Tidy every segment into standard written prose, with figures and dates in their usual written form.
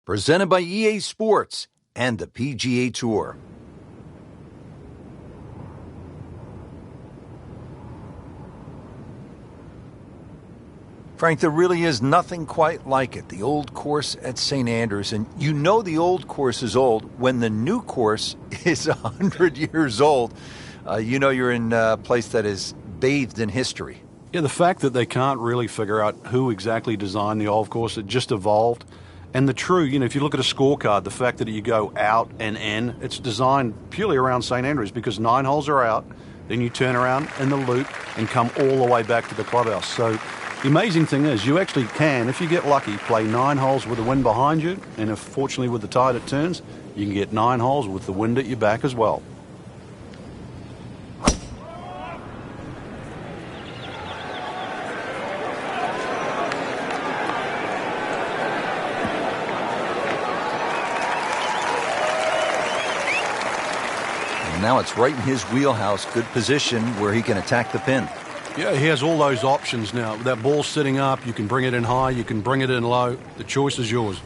Presented by EA Sports and the PGA Tour. Frank, there really is nothing quite like it. The old course at St. Andrews. And you know the old course is old when the new course is 100 years old. You know you're in a place that is bathed in history. Yeah, the fact that they can't really figure out who exactly designed the old course, it just evolved. And the true, if you look at a scorecard, the fact that you go out and in, it's designed purely around St. Andrews because 9 holes are out, then you turn around in the loop and come all the way back to the clubhouse. So the amazing thing is you actually can, if you get lucky, play 9 holes with the wind behind you, and if fortunately with the tide it turns, you can get 9 holes with the wind at your back as well. Now it's right in his wheelhouse, good position where he can attack the pin. Yeah, he has all those options now. That ball's sitting up, you can bring it in high, you can bring it in low. The choice is yours.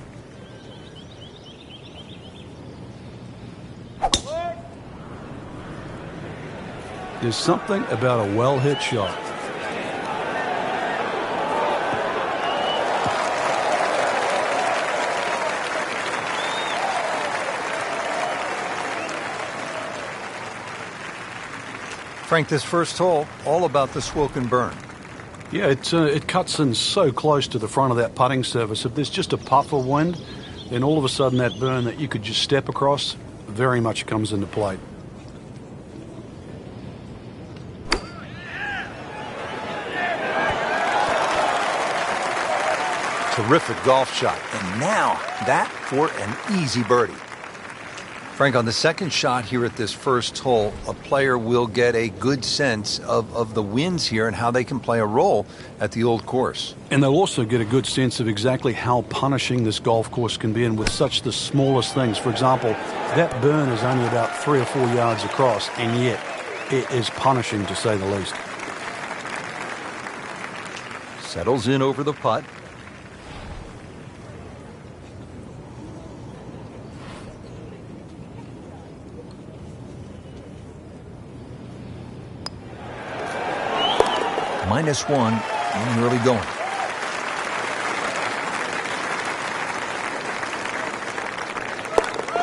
There's something about a well-hit shot. Frank, this first hole, all about the swill and burn. Yeah, it cuts in so close to the front of that putting surface. If there's just a puff of wind, then all of a sudden that burn that you could just step across very much comes into play. Terrific golf shot. And now that for an easy birdie. Frank, on the second shot here at this first hole, a player will get a good sense of the winds here and how they can play a role at the old course. And they'll also get a good sense of exactly how punishing this golf course can be, and with such the smallest things. For example, that burn is only about 3 or 4 yards across, and yet it is punishing to say the least. Settles in over the putt. -1 in early going.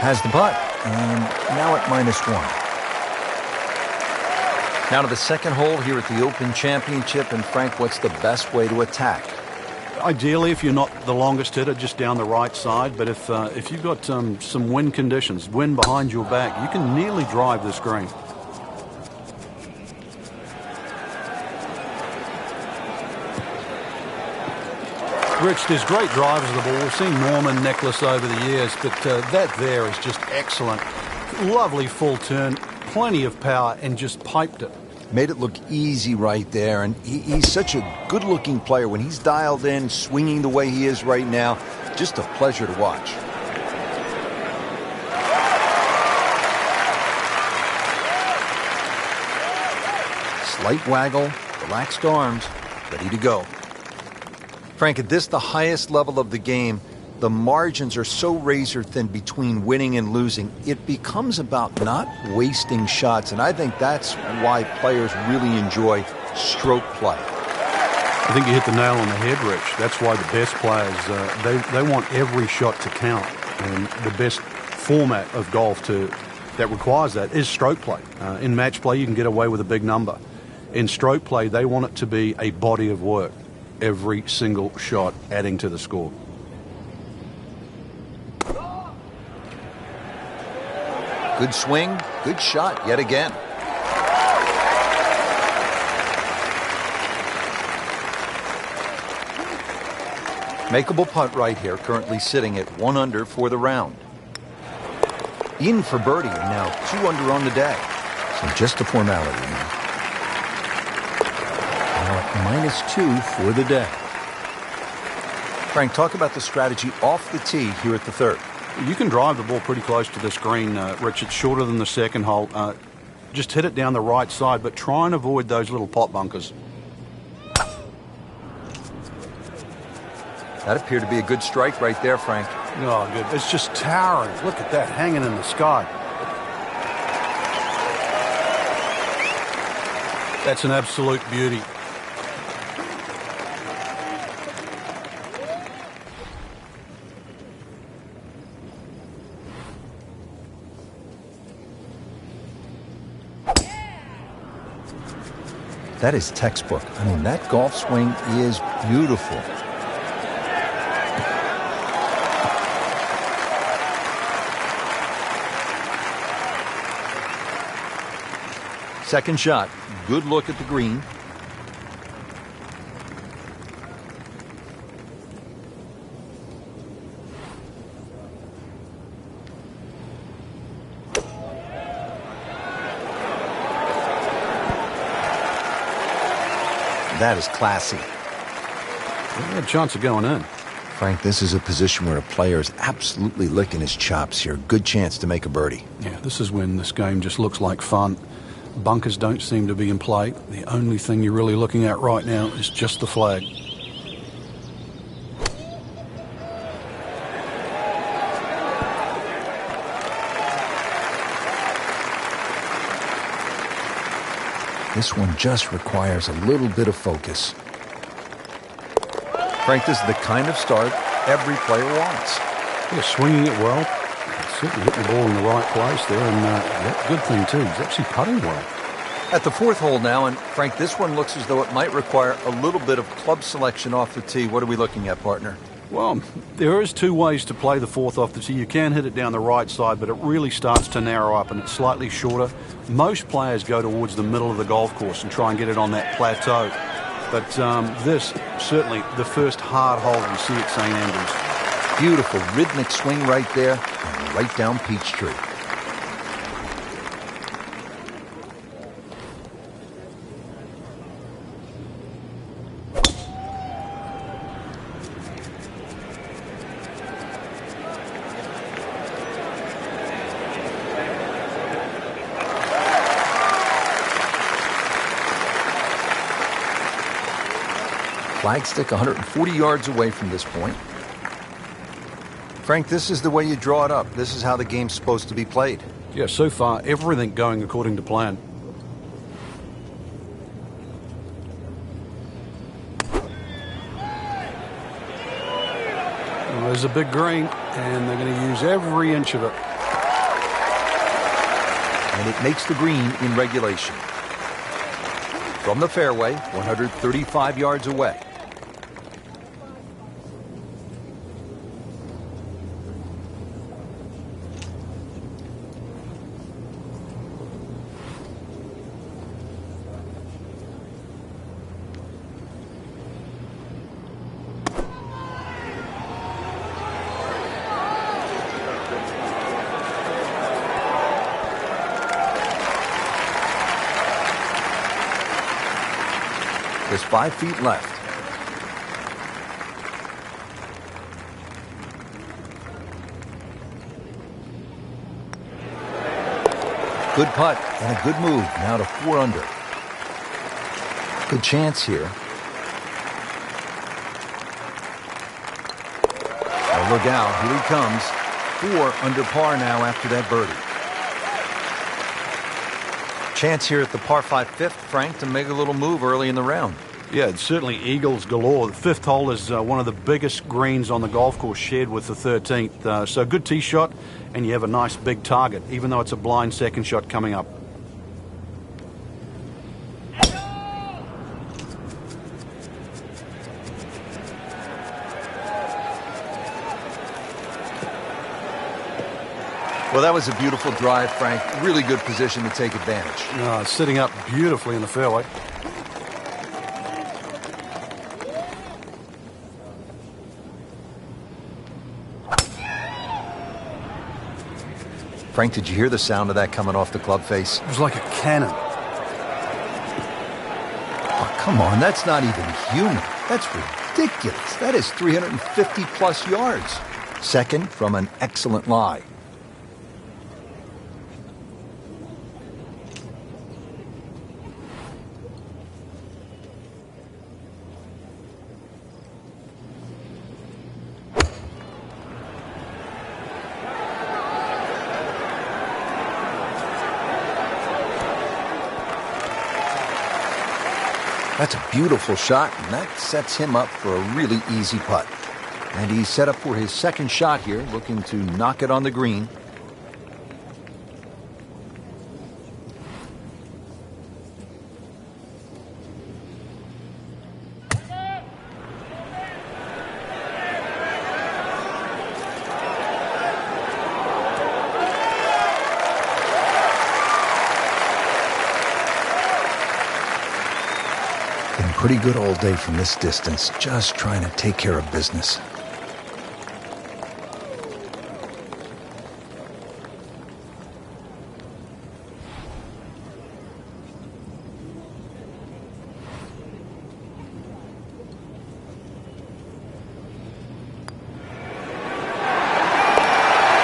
Has the putt, and now at -1. Now to the second hole here at the Open Championship, and Frank, what's the best way to attack? Ideally, if you're not the longest hitter, just down the right side, but if you've got some wind conditions, wind behind your back, you can nearly drive this green. Rich, there's great drivers of the ball. We've seen Norman, Nicholas over the years, but that there is just excellent. Lovely full turn, plenty of power, and just piped it. Made it look easy right there, and he's such a good-looking player. When he's dialed in, swinging the way he is right now, just a pleasure to watch. Slight waggle, relaxed arms, ready to go. Frank, at this, the highest level of the game, the margins are so razor-thin between winning and losing. It becomes about not wasting shots, and I think that's why players really enjoy stroke play. I think you hit the nail on the head, Rich. That's why the best players, they want every shot to count, and the best format of golf that requires that is stroke play. In match play, you can get away with a big number. In stroke play, they want it to be a body of work. Every single shot adding to the score. Good swing, good shot yet again. Makeable putt right here, currently sitting at 1 under for the round. In for birdie, and now 2 under on the day. So just a formality. Now at -2 for the day. Frank, talk about the strategy off the tee here at the third. You can drive the ball pretty close to this green, Rich. It's shorter than the second hole. Just hit it down the right side, but try and avoid those little pot bunkers. That appeared to be a good strike right there, Frank. Oh, good. It's just towering. Look at that, hanging in the sky. That's an absolute beauty. That is textbook. I mean, that golf swing is beautiful. Second shot. Good look at the green. That is classy. Well, a chance of going in. Frank, this is a position where a player is absolutely licking his chops here. Good chance to make a birdie. Yeah, this is when this game just looks like fun. Bunkers don't seem to be in play. The only thing you're really looking at right now is just the flag. This one just requires a little bit of focus. Frank, this is the kind of start every player wants. Yeah, swinging it well. Certainly hit the ball in the right place there, and that good thing too. He's actually putting well. At the fourth hole now, and Frank, this one looks as though it might require a little bit of club selection off the tee. What are we looking at, partner? Well, there is two ways to play the fourth off the tee. You can hit it down the right side, but it really starts to narrow up and it's slightly shorter. Most players go towards the middle of the golf course and try and get it on that plateau. But this, certainly the first hard hole you see at St. Andrews. Beautiful rhythmic swing right there, and right down Peachtree. Flagstick 140 yards away from this point. Frank, this is the way you draw it up. This is how the game's supposed to be played. Yeah, so far, everything going according to plan. Well, there's a big green, and they're going to use every inch of it. And it makes the green in regulation. From the fairway, 135 yards away. There's 5 feet left. Good putt and a good move. Now to 4 under. Good chance here. Oh, look out. Here he comes. 4 under par now after that birdie. Chance here at the par 5 fifth, Frank, to make a little move early in the round. Yeah, it's certainly eagles galore. The fifth hole is one of the biggest greens on the golf course, shared with the 13th. So good tee shot, and you have a nice big target, even though it's a blind second shot coming up. Well, that was a beautiful drive, Frank. Really good position to take advantage. Sitting up beautifully in the fairway. Frank, did you hear the sound of that coming off the club face? It was like a cannon. Oh, come on, that's not even human. That's ridiculous. That is 350 plus yards. Second from an excellent lie. That's a beautiful shot, and that sets him up for a really easy putt. And he's set up for his second shot here, looking to knock it on the green. Been pretty good all day from this distance, just trying to take care of business.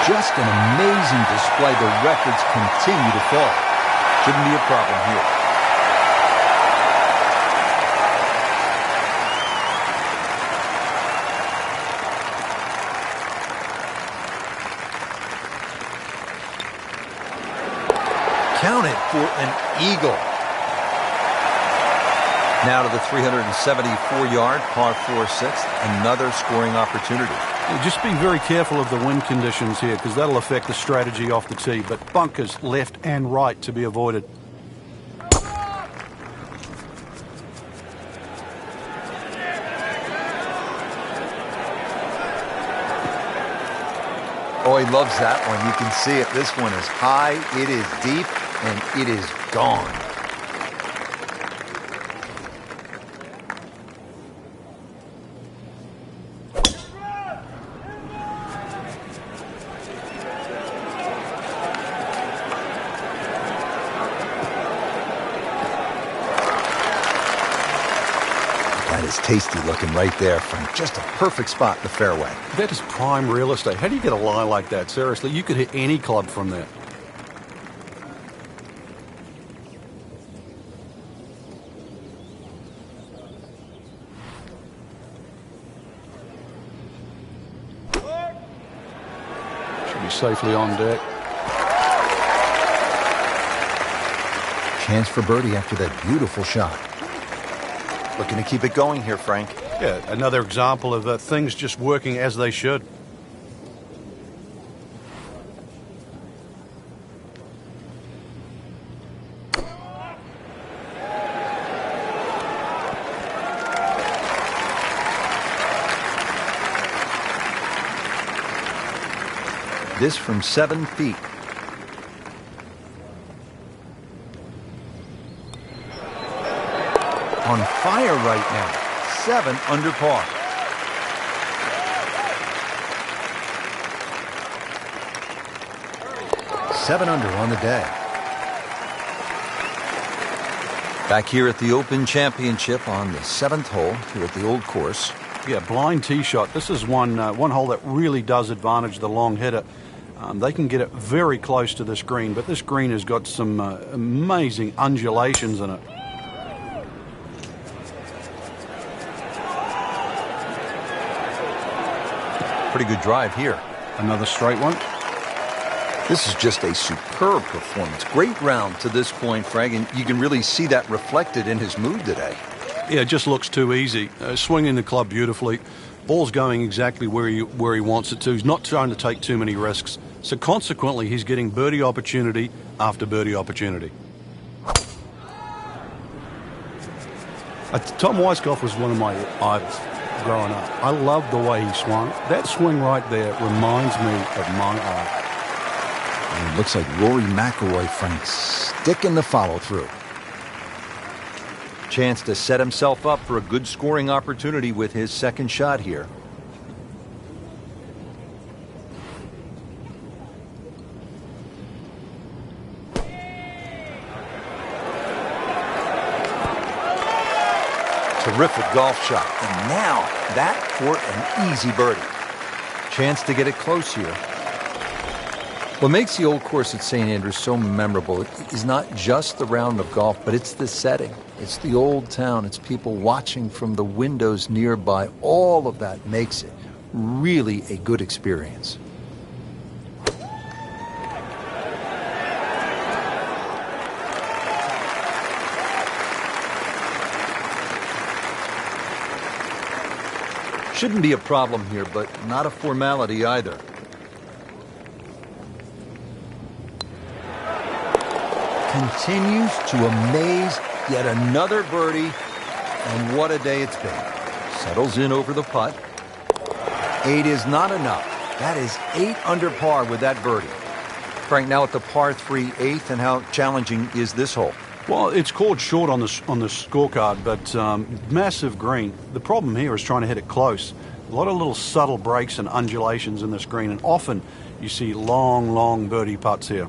Just an amazing display. The records continue to fall. Shouldn't be a problem here. Count it for an eagle. Now to the 374-yard par 4 sixth, another scoring opportunity. Just be very careful of the wind conditions here because that'll affect the strategy off the tee, but bunkers left and right to be avoided. Oh, he loves that one. You can see it. This one is high, it is deep, and it is gone. That is tasty looking right there, Frank. Just a perfect spot in the fairway. That is prime real estate. How do you get a lie like that? Seriously, you could hit any club from there. Should be safely on deck. Chance for birdie after that beautiful shot. Looking to keep it going here, Frank. Yeah, another example of things just working as they should. This from 7 feet. On fire right now. 7 under par. Seven under on the day. Back here at the Open Championship on the 7th hole here at the Old Course. Yeah, blind tee shot. This is one hole that really does advantage the long hitter. They can get it very close to this green, but this green has got some amazing undulations in it. Pretty good drive here. Another straight one. This is just a superb performance. Great round to this point, Frank, and you can really see that reflected in his mood today. Yeah, it just looks too easy. Swinging the club beautifully. Ball's going exactly where he wants it to. He's not trying to take too many risks. So consequently, he's getting birdie opportunity after birdie opportunity. Tom Weisskopf was one of my idols growing up. I loved the way he swung. That swing right there reminds me of my eye. And it looks like Rory McIlroy, Frank, sticking the follow-through. Chance to set himself up for a good scoring opportunity with his second shot here. Terrific golf shot. And now that for an easy birdie. Chance to get it close here. What makes the Old Course at St. Andrews so memorable is not just the round of golf, but it's the setting. It's the old town. It's people watching from the windows nearby. All of that makes it really a good experience. Shouldn't be a problem here, but not a formality either. Continues to amaze, yet another birdie, and what a day it's been. Settles in over the putt. 8 is not enough. That is 8 under par with that birdie. Frank, now at the par 3 8th, and how challenging is this hole? Well, it's called short on the scorecard, but massive green. The problem here is trying to hit it close. A lot of little subtle breaks and undulations in this green, and often you see long, long birdie putts here.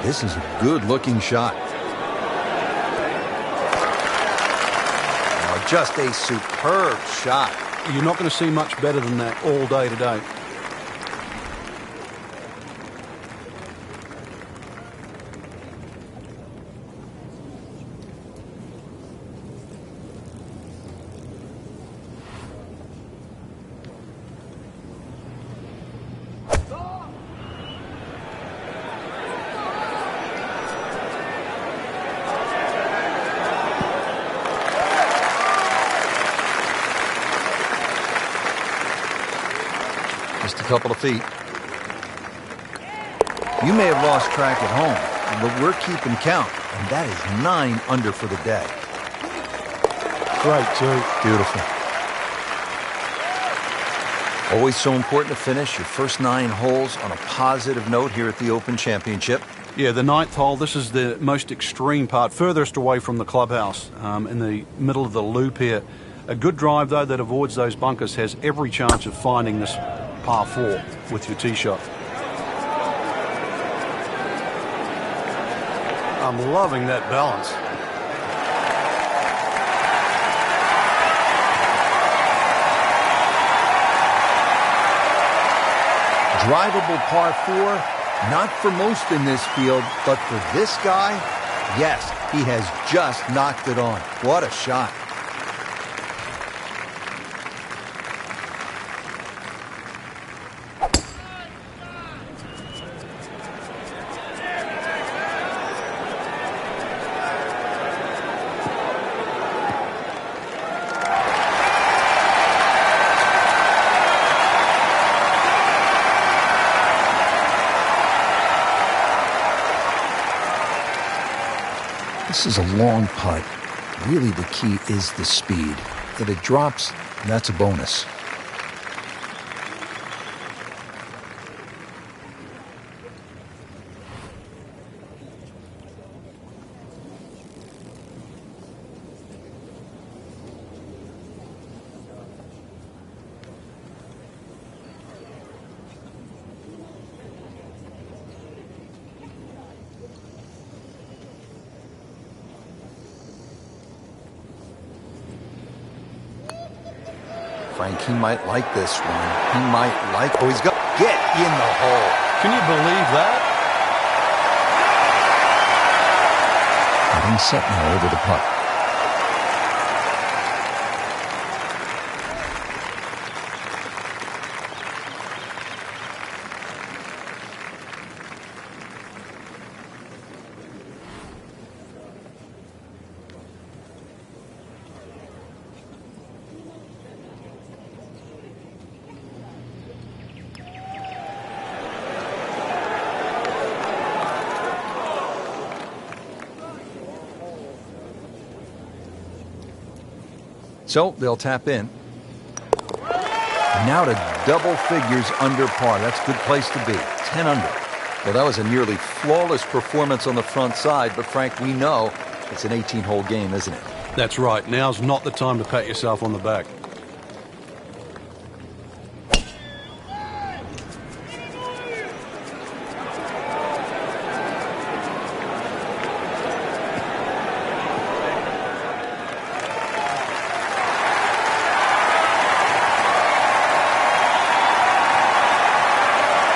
This is a good-looking shot. Oh, just a superb shot. You're not going to see much better than that all day today. Just a couple of feet. You may have lost track at home, but we're keeping count, and that is 9 under for the day. Great, too. Beautiful. Always so important to finish your first 9 holes on a positive note here at the Open Championship. Yeah, the 9th hole, this is the most extreme part, furthest away from the clubhouse, in the middle of the loop here. A good drive, though, that avoids those bunkers has every chance of finding this par 4 with your tee shot. I'm loving that balance. Drivable par 4, not for most in this field, but for this guy, yes, he has just knocked it on. What a shot. This is a long putt. Really, the key is the speed. If it drops, that's a bonus. Frank, he might like this one. He might like... Oh, he's got... Get in the hole. Can you believe that? Getting set now over the putt. So they'll tap in. Now to double figures under par. That's a good place to be. 10 under. Well, that was a nearly flawless performance on the front side, but Frank, we know it's an 18-hole game, isn't it? That's right. Now's not the time to pat yourself on the back.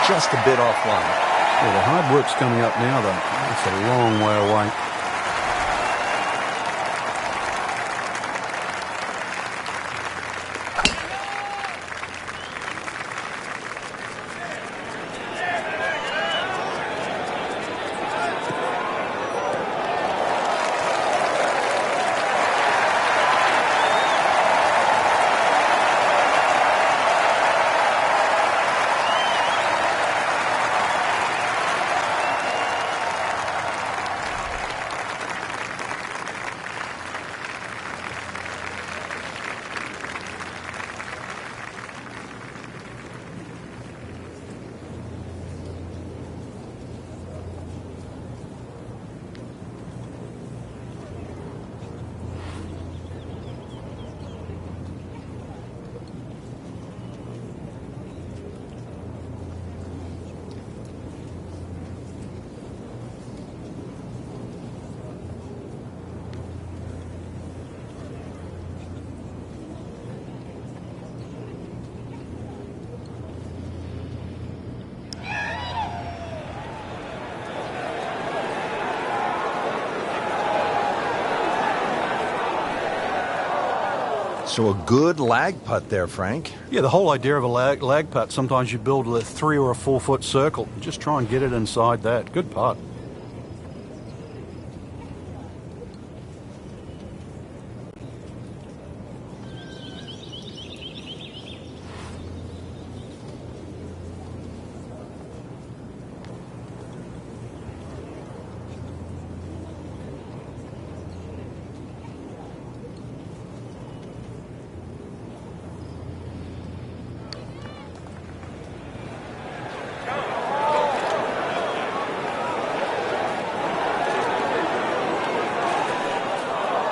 Just a bit offline. Well, the hard work's coming up now, though. It's a long way away. So a good lag putt there, Frank. Yeah, the whole idea of a lag putt, sometimes you build a 3 or a 4 foot circle. Just try and get it inside that. Good putt.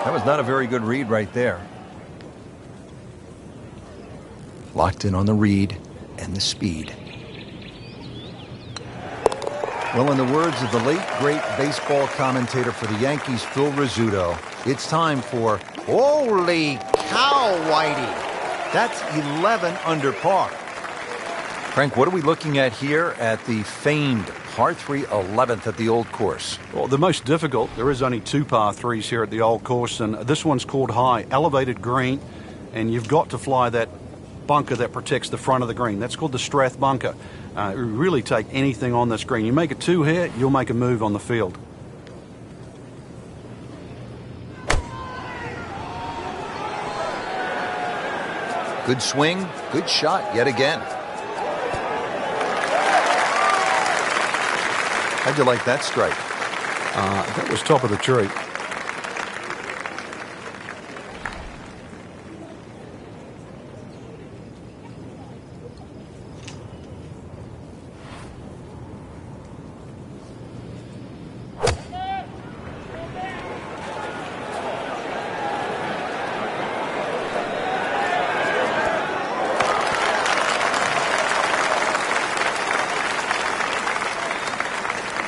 That was not a very good read right there. Locked in on the read and the speed. Well, in the words of the late, great baseball commentator for the Yankees, Phil Rizzuto, it's time for Holy Cow, Whitey. That's 11 under par. Frank, what are we looking at here at the famed par 3 11th at the Old Course? Well, the most difficult, there is only 2 par 3s here at the Old Course, and this one's called high, elevated green, and you've got to fly that bunker that protects the front of the green. That's called the Strath bunker. You really take anything on this green. You make it 2 here, you'll make a move on the field. Good swing, good shot yet again. How'd you like that strike? That was top of the tree.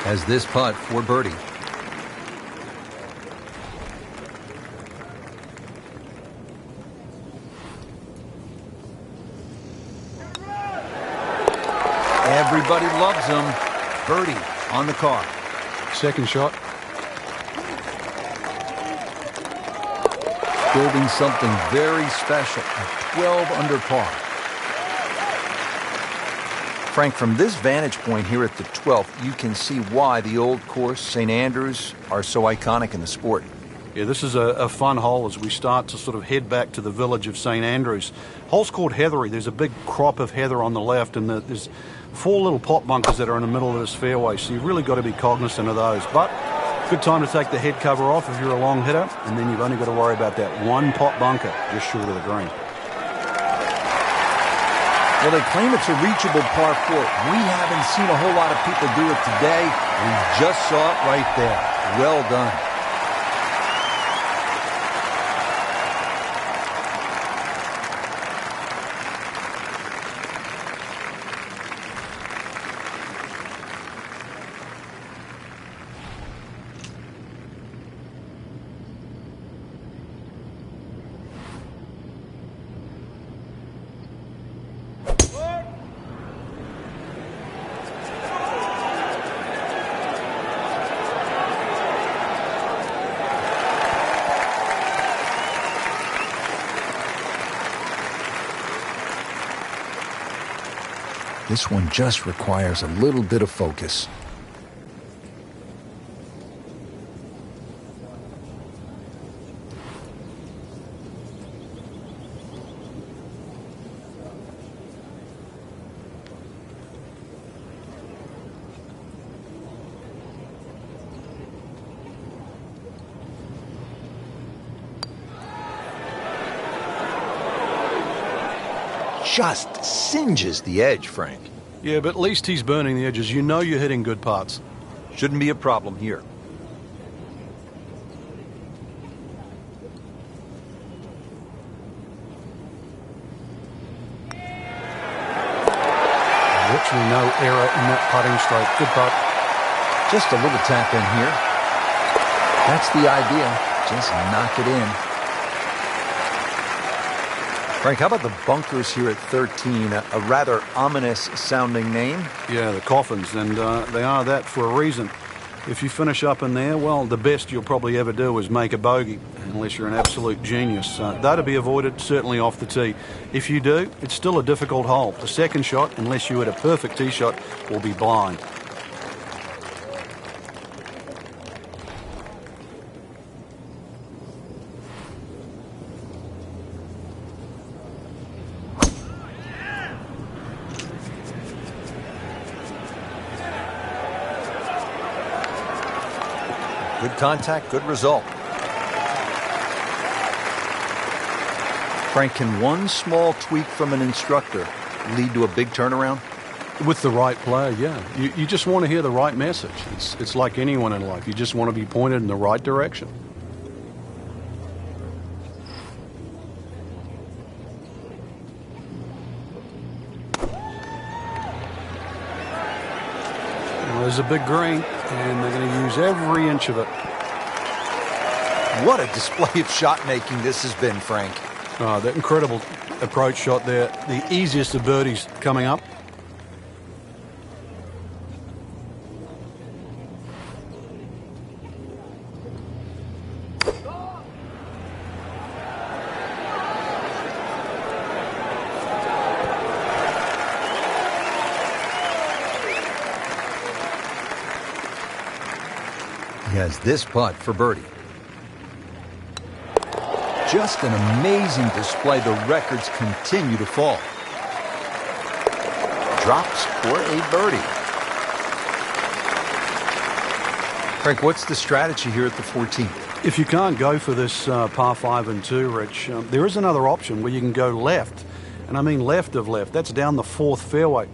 As this putt for birdie. Everybody loves him. Birdie on the car. Second shot. Building something very special. 12 under par. Frank, from this vantage point here at the 12th, you can see why the Old Course, St. Andrews, are so iconic in the sport. Yeah, this is a fun hole as we start to sort of head back to the village of St. Andrews. Hole's called Heathery. There's a big crop of heather on the left, and there's 4 little pot bunkers that are in the middle of this fairway, so you've really got to be cognizant of those. But good time to take the head cover off if you're a long hitter, and then you've only got to worry about that 1 pot bunker just short of the green. Well, they claim it's a reachable par 4. We haven't seen a whole lot of people do it today. We just saw it right there. Well done. This one just requires a little bit of focus. Just singes the edge, Frank. Yeah, but at least he's burning the edges. You know you're hitting good putts. Shouldn't be a problem here. Literally no error in that putting stroke. Good putt. Just a little tap in here. That's the idea. Just knock it in. Frank, how about the bunkers here at 13? A rather ominous sounding name. Yeah, the coffins, and they are that for a reason. If you finish up in there, well, the best you'll probably ever do is make a bogey, unless you're an absolute genius. That'll be avoided, certainly off the tee. If you do, it's still a difficult hole. The second shot, unless you hit a perfect tee shot, will be blind. Good contact, good result. Frank, can one small tweak from an instructor lead to a big turnaround? With the right player, yeah. You just want to hear the right message. It's like anyone in life. You just want to be pointed in the right direction. Well, there's a big green, and they're going to use every inch of it. What a display of shot making this has been, Frank. Oh, that incredible approach shot there. The easiest of birdies coming up. He has this putt for birdie. Just an amazing display. The records continue to fall. Drops for a birdie. Frank, what's the strategy here at the 14th? If you can't go for this par 5 and 2, Rich, there is another option where you can go left. And I mean left of left. That's down the 4th fairway.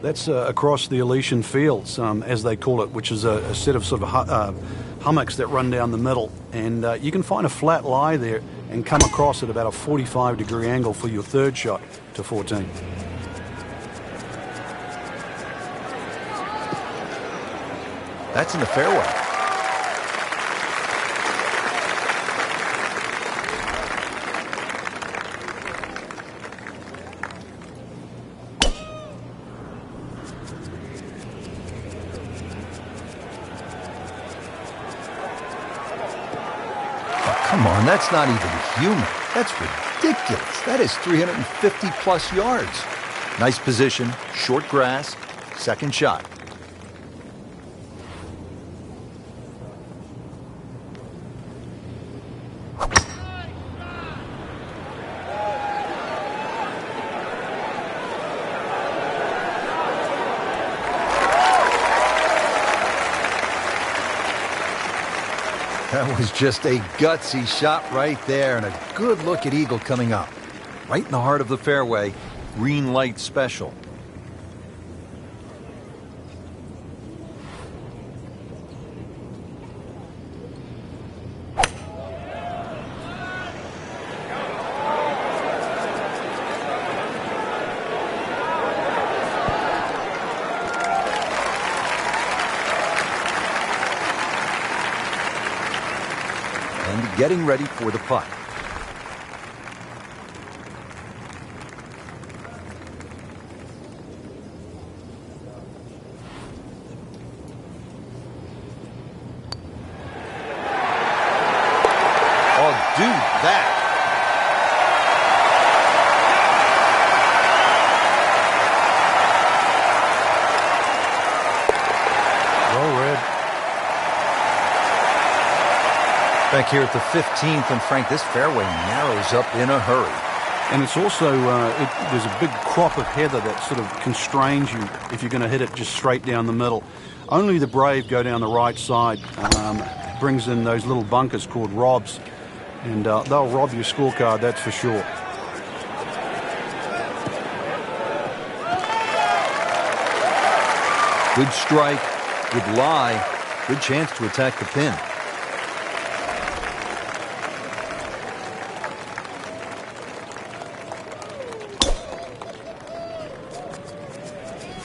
That's across the Elysian Fields, as they call it, which is a set of sort of hummocks that run down the middle. And you can find a flat lie there and come across at about a 45-degree angle for your third shot to 14. That's in the fairway. Come on, that's not even human. That's ridiculous. That is 350 plus yards. Nice position, short grass, second shot. That was just a gutsy shot right there, and a good look at eagle coming up. Right in the heart of the fairway, green light special. And getting ready for the putt. Oh, dude, that. Well read. Back here at the 15th, and Frank, this fairway narrows up in a hurry. And it's also, there's a big crop of heather that sort of constrains you if you're going to hit it just straight down the middle. Only the brave go down the right side. Brings in those little bunkers called robs. And they'll rob your scorecard, that's for sure. Good strike, good lie, good chance to attack the pin.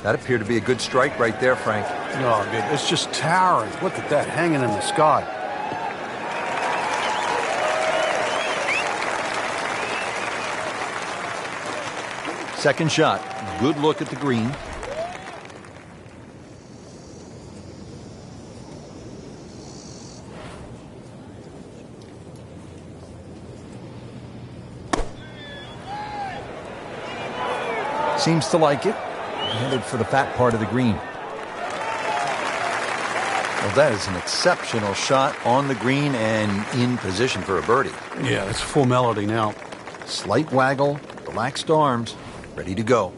That appeared to be a good strike right there, Frank. Oh, good. It's just towering. Look at that, hanging in the sky. Second shot. Good look at the green. Seems to like it. Headed for the fat part of the green. Well, that is an exceptional shot on the green and in position for a birdie. Yeah, it's a formality now. Slight waggle, relaxed arms, ready to go.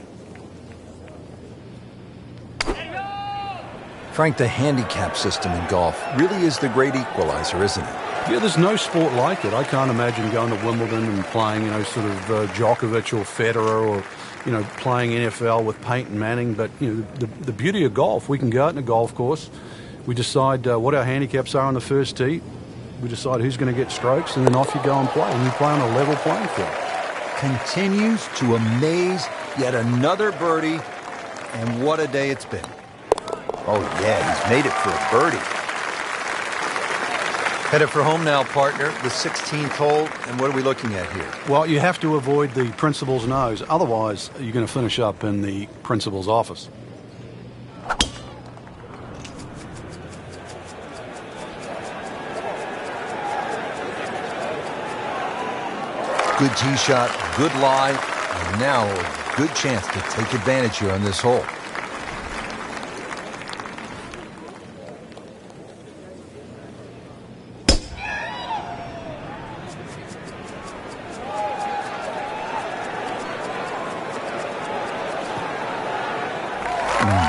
Frank, the handicap system in golf really is the great equalizer, isn't it? Yeah, there's no sport like it. I can't imagine going to Wimbledon and playing, sort of Djokovic or Federer or, playing NFL with Peyton Manning. But, the beauty of golf, we can go out in a golf course. We decide what our handicaps are on the first tee. We decide who's going to get strokes, and then off you go and play. And you play on a level playing field. Continues to amaze. Yet another birdie. And what a day it's been. Oh, yeah, he's made it for a birdie. Headed for home now, partner. The 16th hole. And what are we looking at here? Well, you have to avoid the principal's nose. Otherwise, you're going to finish up in the principal's office. Good tee shot, good lie, and now a good chance to take advantage here on this hole.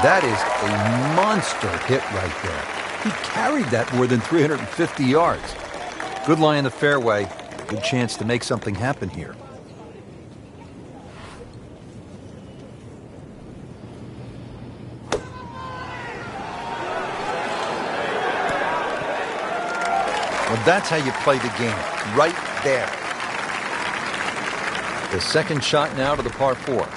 That is a monster hit right there. He carried that more than 350 yards. Good lie in the fairway. Good chance to make something happen here. Well, that's how you play the game. Right there. The second shot now to the par 4.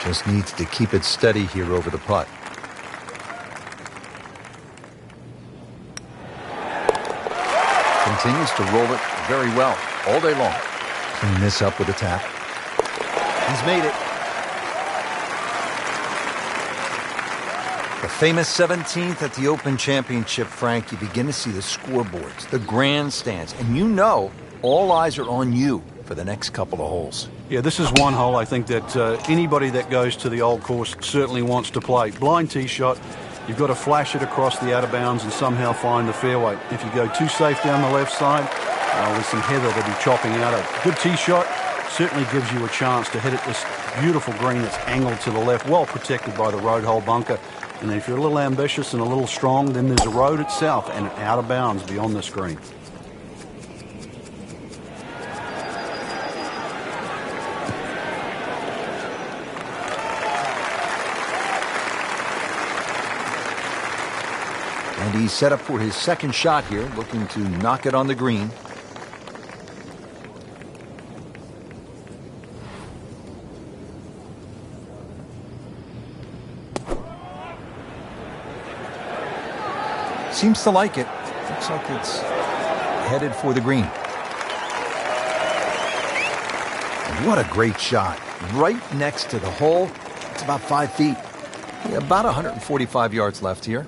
Just needs to keep it steady here over the putt. Continues to roll it very well all day long. Clean this up with a tap. He's made it. The famous 17th at the Open Championship, Frank. You begin to see the scoreboards, the grandstands, and all eyes are on you for the next couple of holes. Yeah, this is one hole I think that anybody that goes to the old course certainly wants to play. Blind tee shot, you've got to flash it across the out of bounds and somehow find the fairway. If you go too safe down the left side, with some heather to be chopping out of. Good tee shot certainly gives you a chance to hit it this beautiful green that's angled to the left, well protected by the road hole bunker. And then if you're a little ambitious and a little strong, then there's a road itself and out of bounds beyond this green. And he's set up for his second shot here, looking to knock it on the green. Seems to like it. Looks like it's headed for the green. And what a great shot. Right next to the hole. It's about 5 feet. Yeah, about 145 yards left here.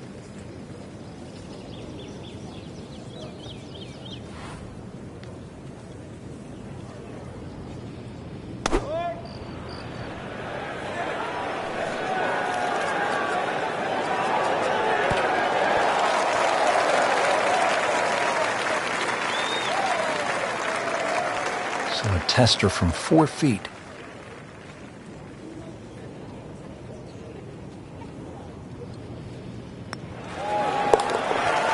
So a tester from 4 feet.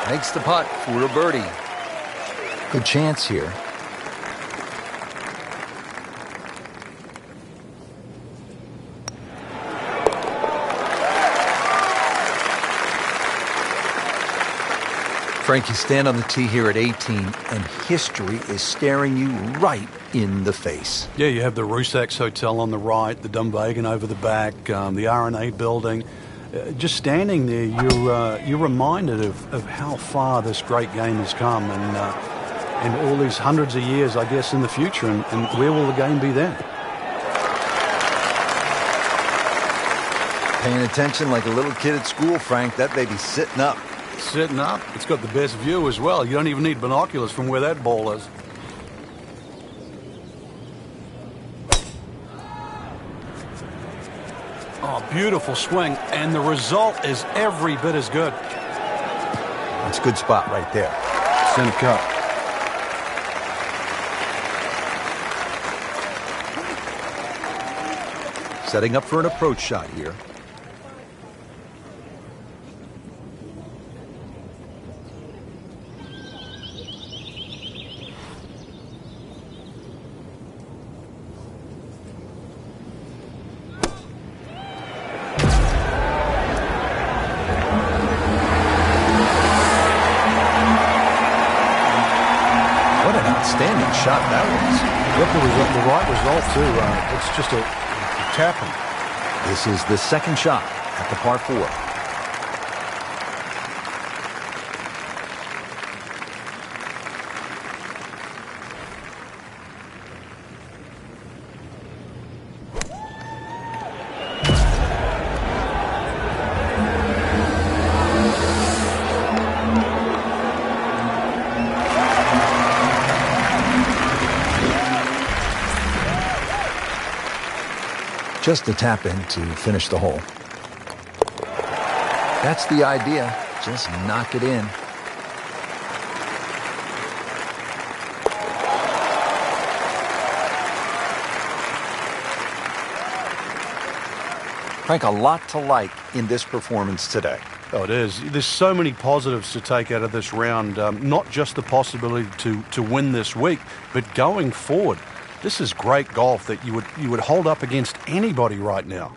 Makes the putt for a birdie. Good chance here. Frank, you stand on the tee here at 18, and history is staring you right in the face. Yeah, you have the Rusak's Hotel on the right, the Dunvegan over the back, the R&A building. Just standing there, you're reminded of how far this great game has come. And in all these hundreds of years, I guess, in the future, and where will the game be then? Paying attention like a little kid at school, Frank. That baby's sitting up. Sitting up. It's got the best view as well. You don't even need binoculars from where that ball is. Oh, beautiful swing, and the result is every bit as good. That's a good spot right there. Center cut. Setting up for an approach shot here. Outstanding shot that was. Yep, the right result too. It's just a tapping. This is the second shot at the par 4. Just a tap in to finish the hole. That's the idea. Just knock it in. Frank, a lot to like in this performance today. Oh, it is. There's so many positives to take out of this round. Not just the possibility to win this week, but going forward. This is great golf that you would hold up against anybody right now.